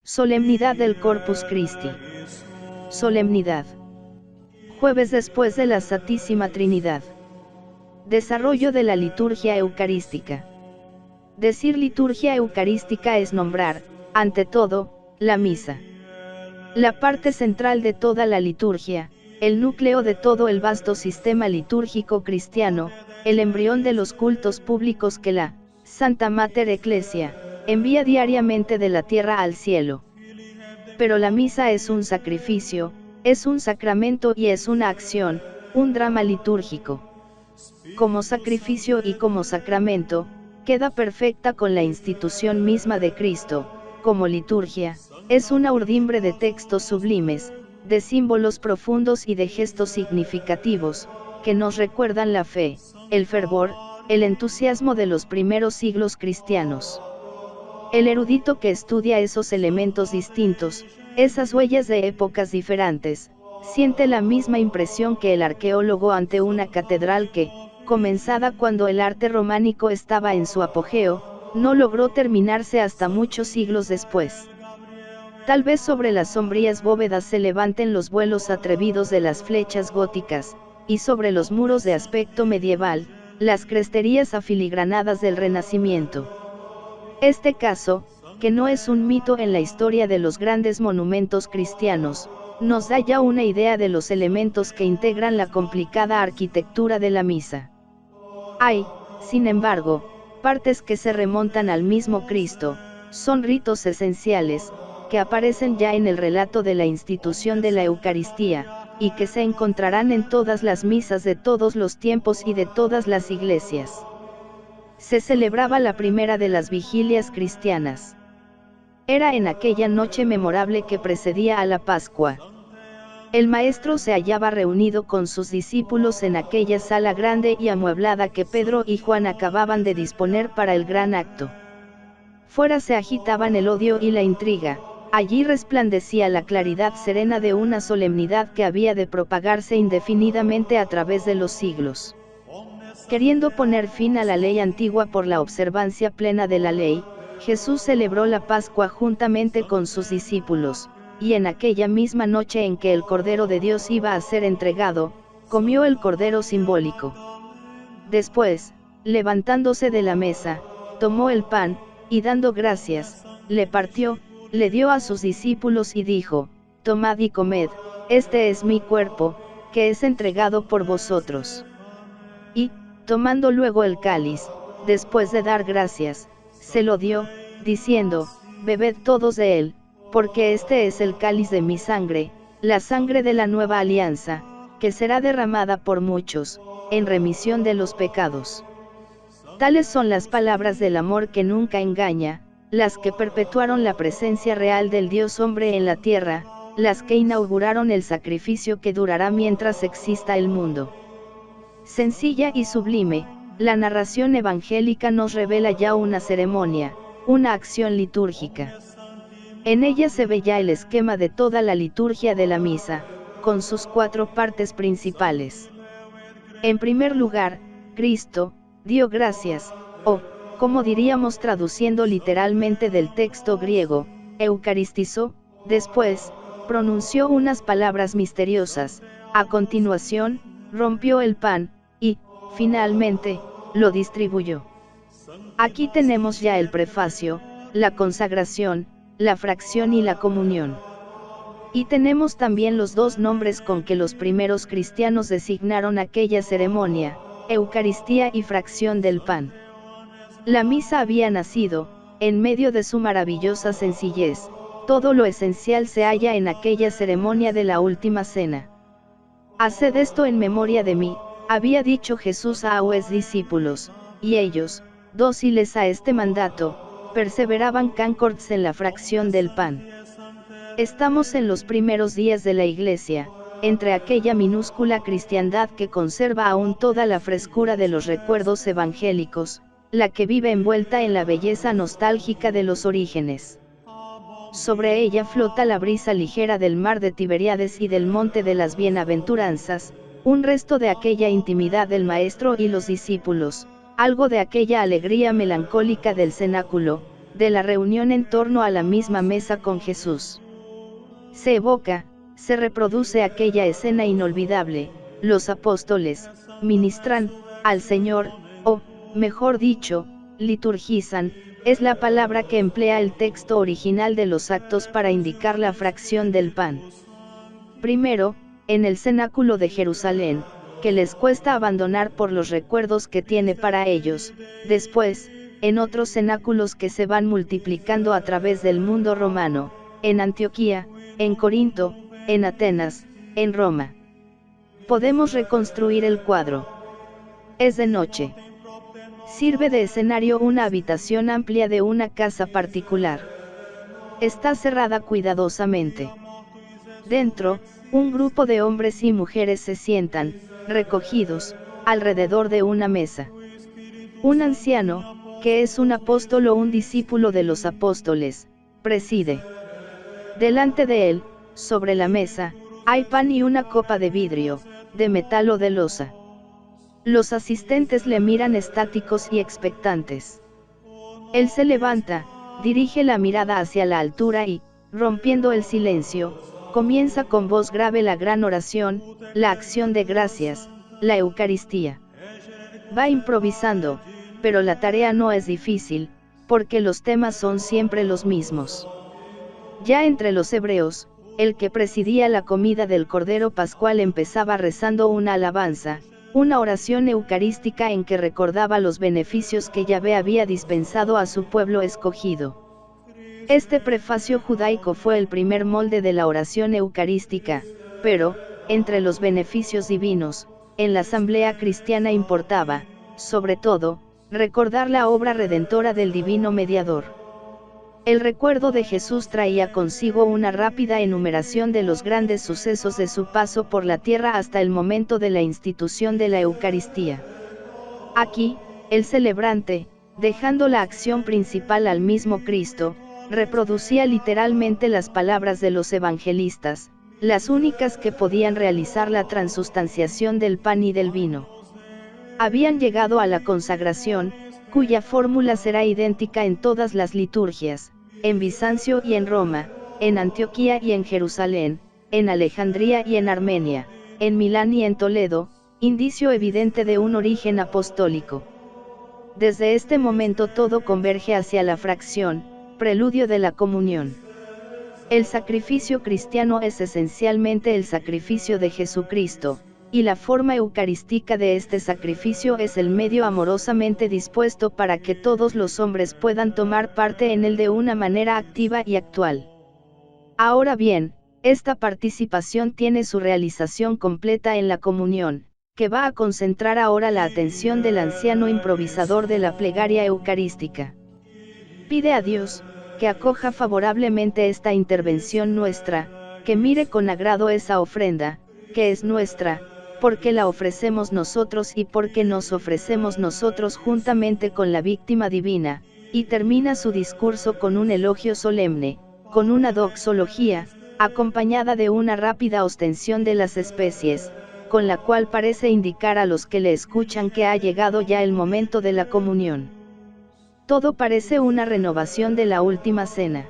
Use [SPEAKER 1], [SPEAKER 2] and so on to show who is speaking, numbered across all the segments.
[SPEAKER 1] Solemnidad del Corpus Christi. Solemnidad. Jueves después de la Santísima Trinidad. Desarrollo de la liturgia eucarística. Decir liturgia eucarística es nombrar, ante todo, la misa. La parte central de toda la liturgia, el núcleo de todo el vasto sistema litúrgico cristiano, el embrión de los cultos públicos que la Santa Mater Ecclesia envía diariamente de la tierra al cielo. Pero la misa es un sacrificio, es un sacramento y es una acción, un drama litúrgico. Como sacrificio y como sacramento, queda perfecta con la institución misma de Cristo. Como liturgia, es una urdimbre de textos sublimes, de símbolos profundos y de gestos significativos, que nos recuerdan la fe, el fervor, el entusiasmo de los primeros siglos cristianos. El erudito que estudia esos elementos distintos, esas huellas de épocas diferentes, siente la misma impresión que el arqueólogo ante una catedral que, comenzada cuando el arte románico estaba en su apogeo, no logró terminarse hasta muchos siglos después. Tal vez sobre las sombrías bóvedas se levanten los vuelos atrevidos de las flechas góticas, y sobre los muros de aspecto medieval, las cresterías afiligranadas del Renacimiento. Este caso, que no es un mito en la historia de los grandes monumentos cristianos, nos da ya una idea de los elementos que integran la complicada arquitectura de la misa. Hay, sin embargo, partes que se remontan al mismo Cristo, son ritos esenciales, que aparecen ya en el relato de la institución de la Eucaristía, y que se encontrarán en todas las misas de todos los tiempos y de todas las iglesias. Se celebraba la primera de las vigilias cristianas. Era en aquella noche memorable que precedía a la Pascua. El Maestro se hallaba reunido con sus discípulos en aquella sala grande y amueblada que Pedro y Juan acababan de disponer para el gran acto. Fuera se agitaban el odio y la intriga, allí resplandecía la claridad serena de una solemnidad que había de propagarse indefinidamente a través de los siglos. Queriendo poner fin a la ley antigua por la observancia plena de la ley, Jesús celebró la Pascua juntamente con sus discípulos, y en aquella misma noche en que el Cordero de Dios iba a ser entregado, comió el Cordero simbólico. Después, levantándose de la mesa, tomó el pan, y dando gracias, le partió, le dio a sus discípulos y dijo: «Tomad y comed, este es mi cuerpo, que es entregado por vosotros». Y, tomando luego el cáliz, después de dar gracias, se lo dio, diciendo: «Bebed todos de él, porque este es el cáliz de mi sangre, la sangre de la nueva alianza, que será derramada por muchos, en remisión de los pecados». Tales son las palabras del amor que nunca engaña, las que perpetuaron la presencia real del Dios hombre en la tierra, las que inauguraron el sacrificio que durará mientras exista el mundo. Sencilla y sublime, la narración evangélica nos revela ya una ceremonia, una acción litúrgica. En ella se ve ya el esquema de toda la liturgia de la misa, con sus 4 partes principales. En primer lugar, Cristo dio gracias, o, como diríamos traduciendo literalmente del texto griego, eucaristizó, después, pronunció unas palabras misteriosas, a continuación, rompió el pan, y, finalmente, lo distribuyó. Aquí tenemos ya el prefacio, la consagración, la fracción y la comunión. Y tenemos también los 2 nombres con que los primeros cristianos designaron aquella ceremonia: Eucaristía y fracción del pan. La misa había nacido, en medio de su maravillosa sencillez, todo lo esencial se halla en aquella ceremonia de la última cena. «Haced esto en memoria de mí», había dicho Jesús a sus discípulos, y ellos, dóciles a este mandato, perseveraban concords en la fracción del pan. Estamos en los primeros días de la Iglesia, entre aquella minúscula cristiandad que conserva aún toda la frescura de los recuerdos evangélicos, la que vive envuelta en la belleza nostálgica de los orígenes. Sobre ella flota la brisa ligera del mar de Tiberíades y del monte de las bienaventuranzas, un resto de aquella intimidad del Maestro y los discípulos, algo de aquella alegría melancólica del cenáculo, de la reunión en torno a la misma mesa con Jesús. Se evoca, se reproduce aquella escena inolvidable: los apóstoles ministran al Señor, o, mejor dicho, liturgizan, es la palabra que emplea el texto original de los Actos para indicar la fracción del pan. Primero, en el cenáculo de Jerusalén, que les cuesta abandonar por los recuerdos que tiene para ellos; después, en otros cenáculos que se van multiplicando a través del mundo romano, en Antioquía, en Corinto, en Atenas, en Roma. Podemos reconstruir el cuadro. Es de noche. Sirve de escenario una habitación amplia de una casa particular. Está cerrada cuidadosamente. Dentro, un grupo de hombres y mujeres se sientan, recogidos, alrededor de una mesa. Un anciano, que es un apóstol o un discípulo de los apóstoles, preside. Delante de él, sobre la mesa, hay pan y una copa de vidrio, de metal o de loza. Los asistentes le miran estáticos y expectantes. Él se levanta, dirige la mirada hacia la altura y, rompiendo el silencio, comienza con voz grave la gran oración, la acción de gracias, la Eucaristía. Va improvisando, pero la tarea no es difícil, porque los temas son siempre los mismos. Ya entre los hebreos, el que presidía la comida del Cordero Pascual empezaba rezando una alabanza, una oración eucarística en que recordaba los beneficios que Yahvé había dispensado a su pueblo escogido. Este prefacio judaico fue el primer molde de la oración eucarística, pero, entre los beneficios divinos, en la asamblea cristiana importaba, sobre todo, recordar la obra redentora del divino mediador. El recuerdo de Jesús traía consigo una rápida enumeración de los grandes sucesos de su paso por la tierra hasta el momento de la institución de la Eucaristía. Aquí, el celebrante, dejando la acción principal al mismo Cristo, reproducía literalmente las palabras de los evangelistas, las únicas que podían realizar la transustanciación del pan y del vino. Habían llegado a la consagración, cuya fórmula será idéntica en todas las liturgias, en Bizancio y en Roma, en Antioquía y en Jerusalén, en Alejandría y en Armenia, en Milán y en Toledo, indicio evidente de un origen apostólico. Desde este momento todo converge hacia la fracción, preludio de la comunión. El sacrificio cristiano es esencialmente el sacrificio de Jesucristo, y la forma eucarística de este sacrificio es el medio amorosamente dispuesto para que todos los hombres puedan tomar parte en él de una manera activa y actual. Ahora bien, esta participación tiene su realización completa en la comunión, que va a concentrar ahora la atención del anciano improvisador de la plegaria eucarística. Pide a Dios, que acoja favorablemente esta intervención nuestra, que mire con agrado esa ofrenda, que es nuestra, porque la ofrecemos nosotros y porque nos ofrecemos nosotros juntamente con la víctima divina, y termina su discurso con un elogio solemne, con una doxología, acompañada de una rápida ostensión de las especies, con la cual parece indicar a los que le escuchan que ha llegado ya el momento de la comunión. Todo parece una renovación de la última cena.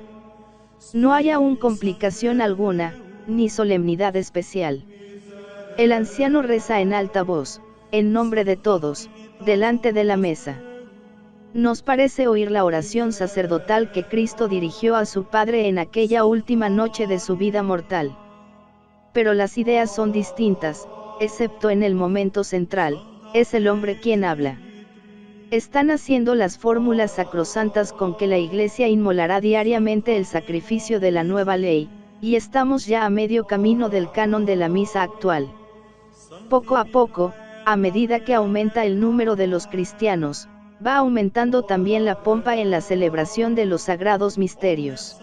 [SPEAKER 1] No hay aún complicación alguna, ni solemnidad especial. El anciano reza en alta voz, en nombre de todos, delante de la mesa. Nos parece oír la oración sacerdotal que Cristo dirigió a su Padre en aquella última noche de su vida mortal. Pero las ideas son distintas, excepto en el momento central, es el hombre quien habla. Están haciendo las fórmulas sacrosantas con que la Iglesia inmolará diariamente el sacrificio de la nueva ley, y estamos ya a medio camino del canon de la misa actual. Poco a poco, a medida que aumenta el número de los cristianos, va aumentando también la pompa en la celebración de los sagrados misterios.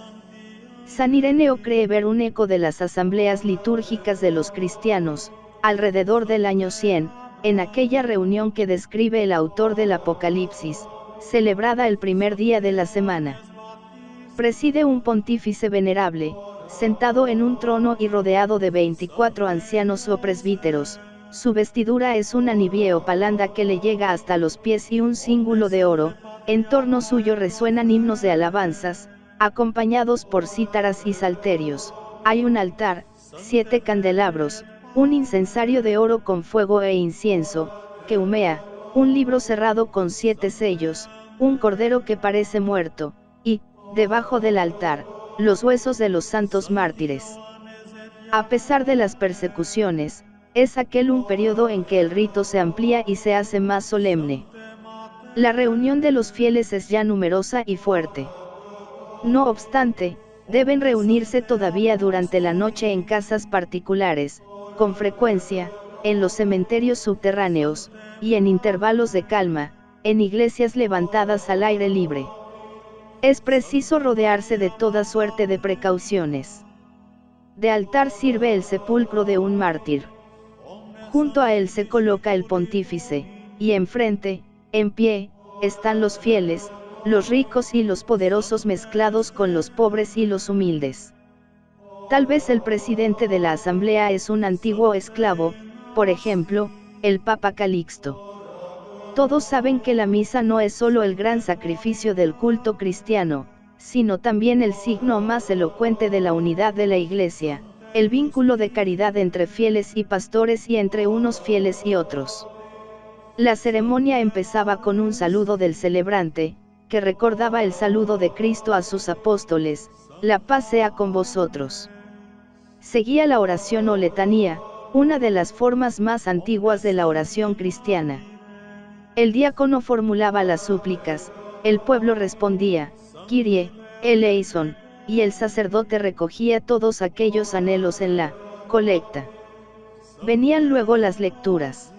[SPEAKER 1] San Ireneo cree ver un eco de las asambleas litúrgicas de los cristianos, alrededor del año 100, en aquella reunión que describe el autor del Apocalipsis, celebrada el primer día de la semana. Preside un pontífice venerable, sentado en un trono y rodeado de 24 ancianos o presbíteros. Su vestidura es una nivea o palanda que le llega hasta los pies y un cíngulo de oro, en torno suyo resuenan himnos de alabanzas, acompañados por cítaras y salterios. Hay un altar, 7 candelabros, un incensario de oro con fuego e incienso, que humea, un libro cerrado con 7 sellos, un cordero que parece muerto, y, debajo del altar, los huesos de los santos mártires. A pesar de las persecuciones, es aquel un periodo en que el rito se amplía y se hace más solemne. La reunión de los fieles es ya numerosa y fuerte. No obstante, deben reunirse todavía durante la noche en casas particulares, con frecuencia, en los cementerios subterráneos, y en intervalos de calma, en iglesias levantadas al aire libre. Es preciso rodearse de toda suerte de precauciones. De altar sirve el sepulcro de un mártir. Junto a él se coloca el pontífice, y enfrente, en pie, están los fieles, los ricos y los poderosos mezclados con los pobres y los humildes. Tal vez el presidente de la asamblea es un antiguo esclavo, por ejemplo, el Papa Calixto. Todos saben que la misa no es solo el gran sacrificio del culto cristiano, sino también el signo más elocuente de la unidad de la Iglesia, el vínculo de caridad entre fieles y pastores y entre unos fieles y otros. La ceremonia empezaba con un saludo del celebrante, que recordaba el saludo de Cristo a sus apóstoles: la paz sea con vosotros. Seguía la oración o letanía, una de las formas más antiguas de la oración cristiana. El diácono formulaba las súplicas, el pueblo respondía, Kyrie, eleison, y el sacerdote recogía todos aquellos anhelos en la colecta. Venían luego las lecturas.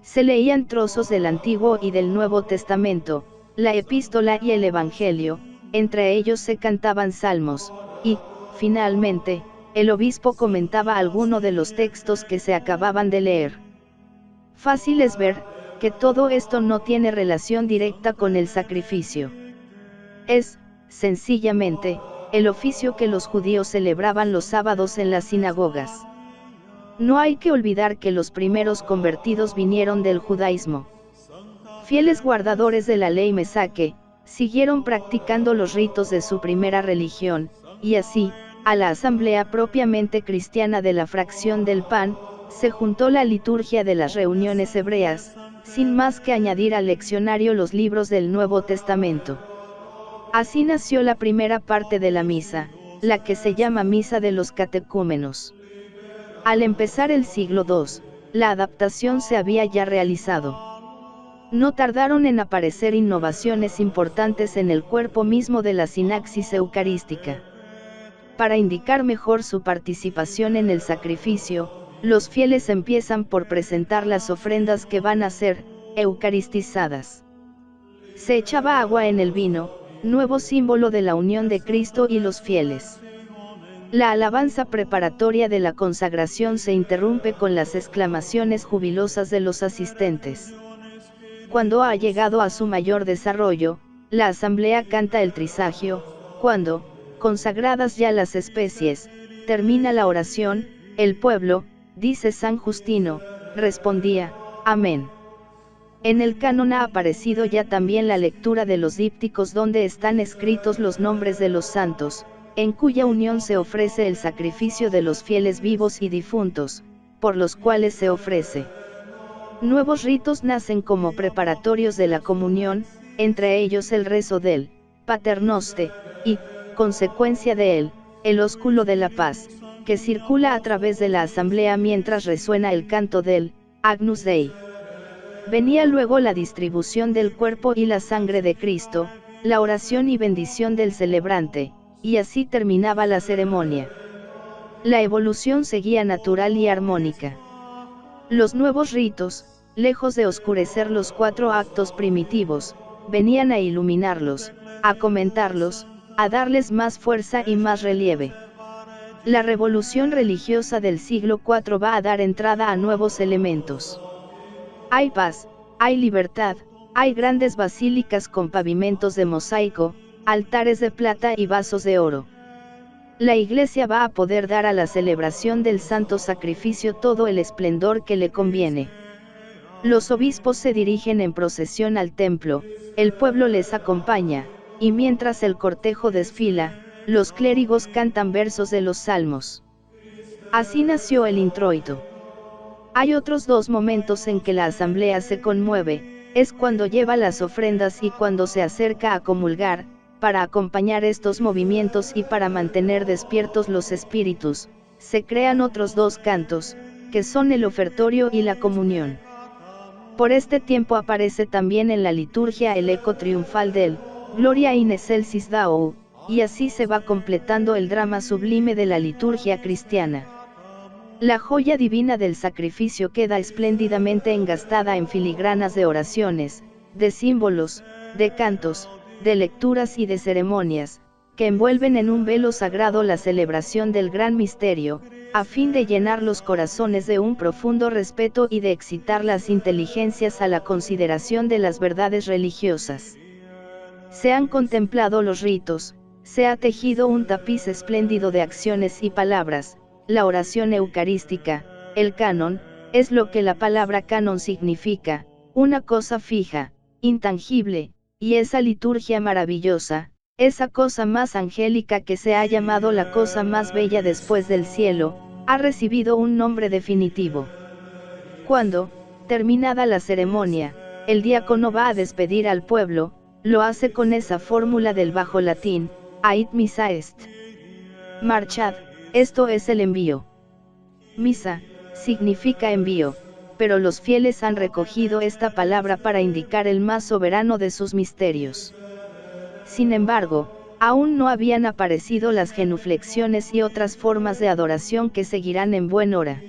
[SPEAKER 1] Se leían trozos del Antiguo y del Nuevo Testamento, la epístola y el Evangelio, entre ellos se cantaban salmos, y, finalmente, el obispo comentaba alguno de los textos que se acababan de leer. Fácil es ver, que todo esto no tiene relación directa con el sacrificio. Es, sencillamente, el oficio que los judíos celebraban los sábados en las sinagogas. No hay que olvidar que los primeros convertidos vinieron del judaísmo. Fieles guardadores de la ley mesaque, siguieron practicando los ritos de su primera religión, y así, a la asamblea propiamente cristiana de la fracción del pan, se juntó la liturgia de las reuniones hebreas, sin más que añadir al leccionario los libros del Nuevo Testamento. Así nació la primera parte de la misa, la que se llama Misa de los Catecúmenos. Al empezar el siglo II, la adaptación se había ya realizado. No tardaron en aparecer innovaciones importantes en el cuerpo mismo de la sinaxis eucarística. Para indicar mejor su participación en el sacrificio, los fieles empiezan por presentar las ofrendas que van a ser eucaristizadas. Se echaba agua en el vino, nuevo símbolo de la unión de Cristo y los fieles. La alabanza preparatoria de la consagración se interrumpe con las exclamaciones jubilosas de los asistentes. Cuando ha llegado a su mayor desarrollo, la asamblea canta el trisagio. Cuando, consagradas ya las especies, termina la oración, el pueblo, dice San Justino, respondía, amén. En el canon ha aparecido ya también la lectura de los dípticos donde están escritos los nombres de los santos, en cuya unión se ofrece el sacrificio de los fieles vivos y difuntos, por los cuales se ofrece. Nuevos ritos nacen como preparatorios de la comunión, entre ellos el rezo del Pater Noster, y, consecuencia de él, el ósculo de la paz, que circula a través de la asamblea mientras resuena el canto del Agnus Dei. Venía luego la distribución del cuerpo y la sangre de Cristo, la oración y bendición del celebrante, y así terminaba la ceremonia. La evolución seguía natural y armónica. Los nuevos ritos, lejos de oscurecer los 4 actos primitivos, venían a iluminarlos, a comentarlos, a darles más fuerza y más relieve. La revolución religiosa del siglo IV va a dar entrada a nuevos elementos. Hay paz, hay libertad, hay grandes basílicas con pavimentos de mosaico, altares de plata y vasos de oro. La Iglesia va a poder dar a la celebración del santo sacrificio todo el esplendor que le conviene. Los obispos se dirigen en procesión al templo, el pueblo les acompaña, y mientras el cortejo desfila, los clérigos cantan versos de los salmos. Así nació el introito. Hay otros dos momentos en que la asamblea se conmueve, es cuando lleva las ofrendas y cuando se acerca a comulgar, para acompañar estos movimientos y para mantener despiertos los espíritus, se crean otros dos cantos, que son el ofertorio y la comunión. Por este tiempo aparece también en la liturgia el eco triunfal del Gloria in excelsis Deo, y así se va completando el drama sublime de la liturgia cristiana. La joya divina del sacrificio queda espléndidamente engastada en filigranas de oraciones, de símbolos, de cantos, de lecturas y de ceremonias, que envuelven en un velo sagrado la celebración del gran misterio, a fin de llenar los corazones de un profundo respeto y de excitar las inteligencias a la consideración de las verdades religiosas. Se han contemplado los ritos, se ha tejido un tapiz espléndido de acciones y palabras. La oración eucarística, el canon, es lo que la palabra canon significa, una cosa fija, intangible, y esa liturgia maravillosa, esa cosa más angélica que se ha llamado la cosa más bella después del cielo, ha recibido un nombre definitivo. Cuando, terminada la ceremonia, el diácono va a despedir al pueblo, lo hace con esa fórmula del bajo latín, ait missa est. Marchad. Esto es el envío. Misa, significa envío, pero los fieles han recogido esta palabra para indicar el más soberano de sus misterios. Sin embargo, aún no habían aparecido las genuflexiones y otras formas de adoración que seguirán en buen hora.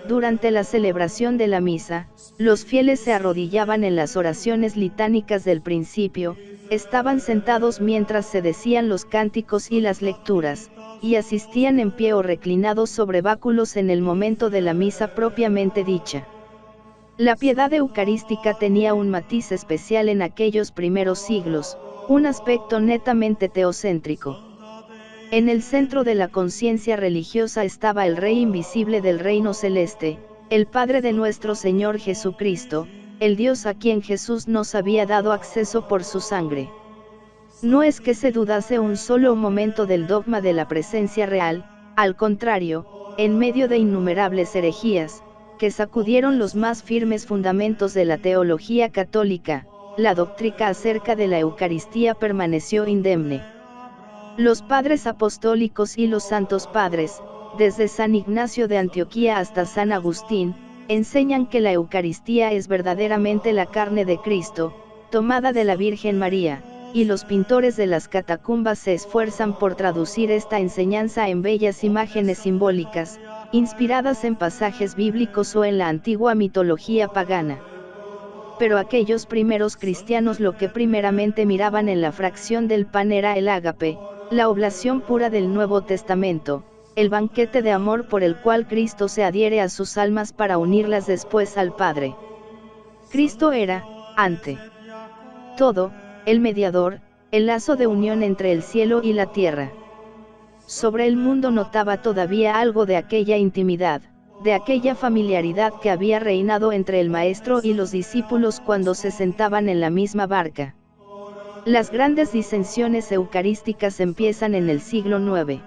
[SPEAKER 1] Durante la celebración de la misa, los fieles se arrodillaban en las oraciones litánicas del principio, estaban sentados mientras se decían los cánticos y las lecturas, y asistían en pie o reclinados sobre báculos en el momento de la misa propiamente dicha. La piedad eucarística tenía un matiz especial en aquellos primeros siglos, un aspecto netamente teocéntrico. En el centro de la conciencia religiosa estaba el Rey invisible del reino celeste, el Padre de nuestro Señor Jesucristo, el Dios a quien Jesús nos había dado acceso por su sangre. No es que se dudase un solo momento del dogma de la presencia real, al contrario, en medio de innumerables herejías, que sacudieron los más firmes fundamentos de la teología católica, la doctrina acerca de la Eucaristía permaneció indemne. Los padres apostólicos y los santos padres, desde San Ignacio de Antioquía hasta San Agustín, enseñan que la Eucaristía es verdaderamente la carne de Cristo, tomada de la Virgen María, y los pintores de las catacumbas se esfuerzan por traducir esta enseñanza en bellas imágenes simbólicas, inspiradas en pasajes bíblicos o en la antigua mitología pagana. Pero aquellos primeros cristianos lo que primeramente miraban en la fracción del pan era el ágape, la oblación pura del Nuevo Testamento, el banquete de amor por el cual Cristo se adhiere a sus almas para unirlas después al Padre. Cristo era, ante todo, el mediador, el lazo de unión entre el cielo y la tierra. Sobre el mundo notaba todavía algo de aquella intimidad, de aquella familiaridad que había reinado entre el Maestro y los discípulos cuando se sentaban en la misma barca. Las grandes disensiones eucarísticas empiezan en el siglo IX.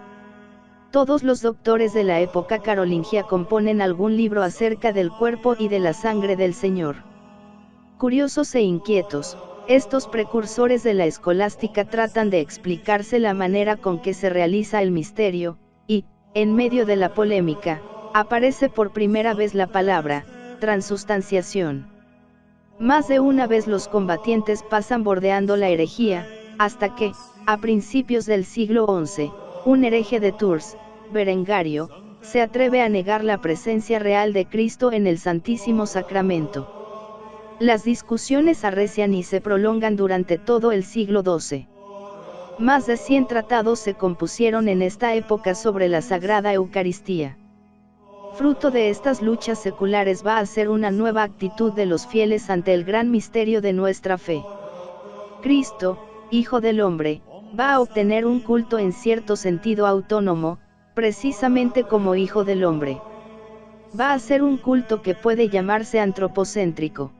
[SPEAKER 1] Todos los doctores de la época carolingia componen algún libro acerca del cuerpo y de la sangre del Señor. Curiosos e inquietos, estos precursores de la escolástica tratan de explicarse la manera con que se realiza el misterio, y, en medio de la polémica, aparece por primera vez la palabra, transustanciación. Más de una vez los combatientes pasan bordeando la herejía, hasta que, a principios del siglo XI, un hereje de Tours, Berengario, se atreve a negar la presencia real de Cristo en el Santísimo Sacramento. Las discusiones arrecian y se prolongan durante todo el siglo XII. Más de 100 tratados se compusieron en esta época sobre la Sagrada Eucaristía. Fruto de estas luchas seculares va a ser una nueva actitud de los fieles ante el gran misterio de nuestra fe. Cristo, Hijo del Hombre, va a obtener un culto en cierto sentido autónomo, precisamente como Hijo del Hombre. va a ser un culto que puede llamarse antropocéntrico.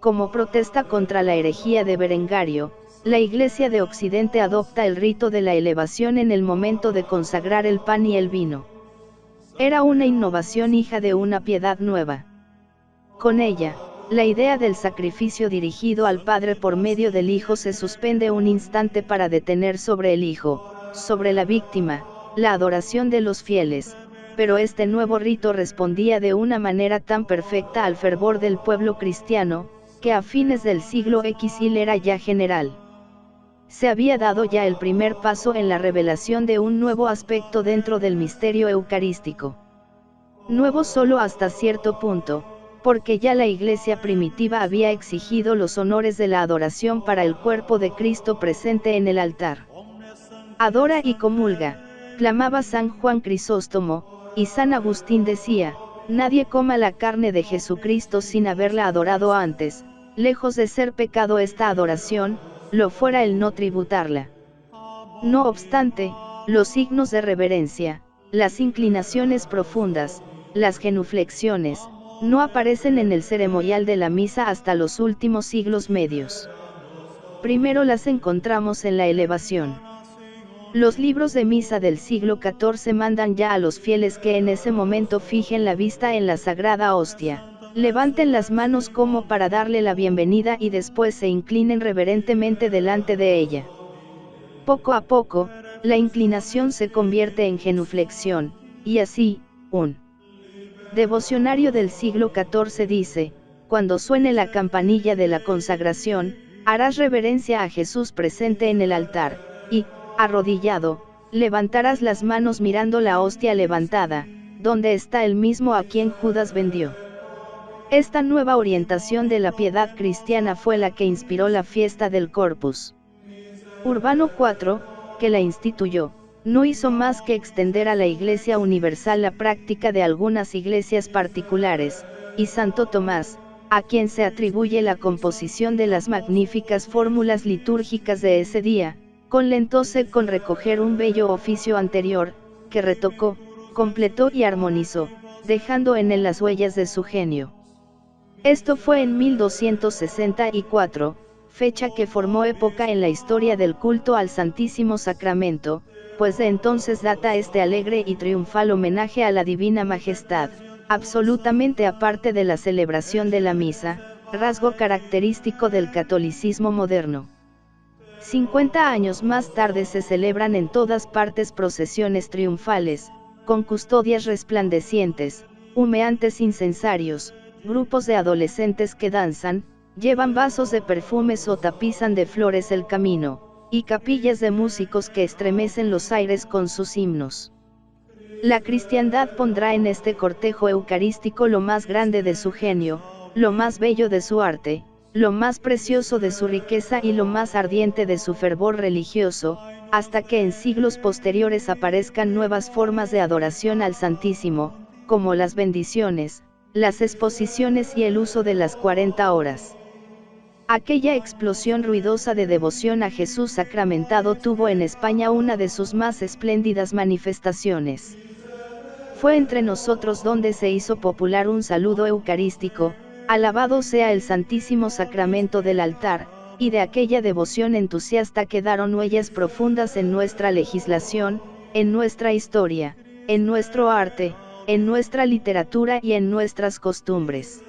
[SPEAKER 1] Como protesta contra la herejía de Berengario, la Iglesia de Occidente adopta el rito de la elevación en el momento de consagrar el pan y el vino. Era una innovación hija de una piedad nueva. Con ella, la idea del sacrificio dirigido al Padre por medio del Hijo se suspende un instante para detener sobre el Hijo, sobre la víctima, la adoración de los fieles, pero este nuevo rito respondía de una manera tan perfecta al fervor del pueblo cristiano, que a fines del siglo XI era ya general. Se había dado ya el primer paso en la revelación de un nuevo aspecto dentro del misterio eucarístico. Nuevo solo hasta cierto punto, porque ya la Iglesia primitiva había exigido los honores de la adoración para el cuerpo de Cristo presente en el altar. Adora y comulga, clamaba San Juan Crisóstomo, y San Agustín decía, nadie coma la carne de Jesucristo sin haberla adorado antes, lejos de ser pecado esta adoración, lo fuera el no tributarla. No obstante, los signos de reverencia, las inclinaciones profundas, las genuflexiones, no aparecen en el ceremonial de la misa hasta los últimos siglos medios. Primero las encontramos en la elevación. Los libros de misa del siglo XIV mandan ya a los fieles que en ese momento fijen la vista en la sagrada hostia, levanten las manos como para darle la bienvenida y después se inclinen reverentemente delante de ella. Poco a poco, la inclinación se convierte en genuflexión, y así, un devocionario del siglo XIV dice, cuando suene la campanilla de la consagración, harás reverencia a Jesús presente en el altar, y, arrodillado, levantarás las manos mirando la hostia levantada, donde está el mismo a quien Judas vendió. Esta nueva orientación de la piedad cristiana fue la que inspiró la fiesta del Corpus. Urbano IV, que la instituyó, no hizo más que extender a la Iglesia universal la práctica de algunas iglesias particulares, y Santo Tomás, a quien se atribuye la composición de las magníficas fórmulas litúrgicas de ese día, contentóse con recoger un bello oficio anterior, que retocó, completó y armonizó, dejando en él las huellas de su genio. Esto fue en 1264, fecha que formó época en la historia del culto al Santísimo Sacramento, pues de entonces data este alegre y triunfal homenaje a la Divina Majestad, absolutamente aparte de la celebración de la misa, rasgo característico del catolicismo moderno. 50 años más tarde se celebran en todas partes procesiones triunfales, con custodias resplandecientes, humeantes incensarios, grupos de adolescentes que danzan, llevan vasos de perfumes o tapizan de flores el camino, y capillas de músicos que estremecen los aires con sus himnos. La cristiandad pondrá en este cortejo eucarístico lo más grande de su genio, lo más bello de su arte, lo más precioso de su riqueza y lo más ardiente de su fervor religioso, hasta que en siglos posteriores aparezcan nuevas formas de adoración al Santísimo, como las bendiciones, las exposiciones y el uso de las 40 horas. Aquella explosión ruidosa de devoción a Jesús sacramentado tuvo en España una de sus más espléndidas manifestaciones. Fue entre nosotros donde se hizo popular un saludo eucarístico, alabado sea el Santísimo Sacramento del altar, y de aquella devoción entusiasta quedaron huellas profundas en nuestra legislación, en nuestra historia, en nuestro arte, en nuestra literatura y en nuestras costumbres.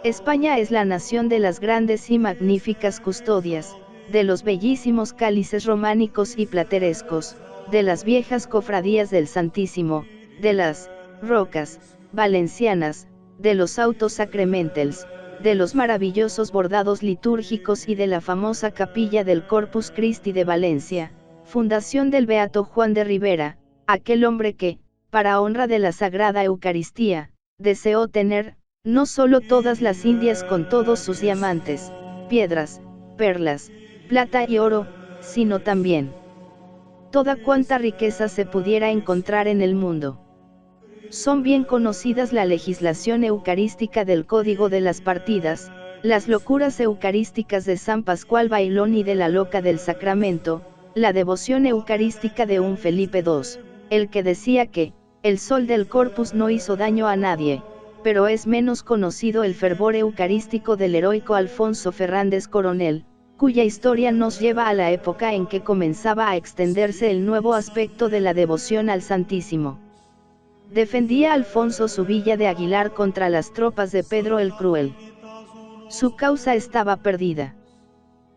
[SPEAKER 1] España es la nación de las grandes y magníficas custodias, de los bellísimos cálices románicos y platerescos, de las viejas cofradías del Santísimo, de las rocas valencianas, de los autos sacramentals, de los maravillosos bordados litúrgicos y de la famosa capilla del Corpus Christi de Valencia, fundación del beato Juan de Ribera, aquel hombre que, para honra de la Sagrada Eucaristía, deseó tener, no solo todas las Indias con todos sus diamantes, piedras, perlas, plata y oro, sino también toda cuanta riqueza se pudiera encontrar en el mundo. Son bien conocidas la legislación eucarística del Código de las Partidas, las locuras eucarísticas de San Pascual Bailón y de la Loca del Sacramento, la devoción eucarística de un Felipe II, el que decía que, El sol del Corpus no hizo daño a nadie, pero es menos conocido el fervor eucarístico del heroico Alfonso Fernández Coronel, cuya historia nos lleva a la época en que comenzaba a extenderse el nuevo aspecto de la devoción al Santísimo. Defendía Alfonso su villa de Aguilar contra las tropas de Pedro el Cruel. Su causa estaba perdida.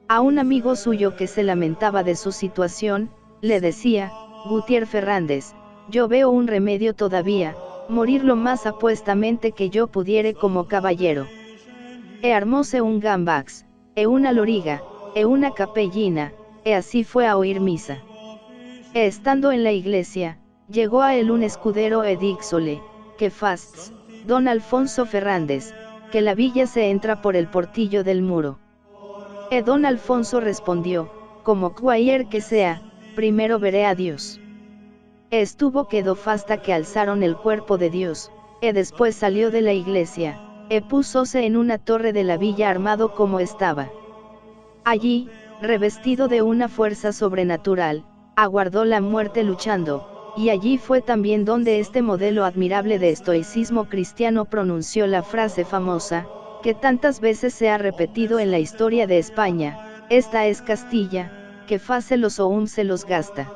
[SPEAKER 1] A un amigo suyo que se lamentaba de su situación, le decía: Gutiérrez Fernández, yo veo un remedio todavía, morir lo más apuestamente que yo pudiere como caballero. E armóse un gambax, e una loriga, e una capellina, e así fue a oír misa. E estando en la iglesia, llegó a él un escudero e díxole: que fasts, don Alfonso Fernández, que la villa se entra por el portillo del muro. E don Alfonso respondió: como cuayer que sea, primero veré a Dios. E estuvo quedó fasta que alzaron el cuerpo de Dios, e después salió de la iglesia, e púsose en una torre de la villa armado como estaba. Allí, revestido de una fuerza sobrenatural, aguardó la muerte luchando, y allí fue también donde este modelo admirable de estoicismo cristiano pronunció la frase famosa, que tantas veces se ha repetido en la historia de España: esta es Castilla, que fácelos o se los gasta.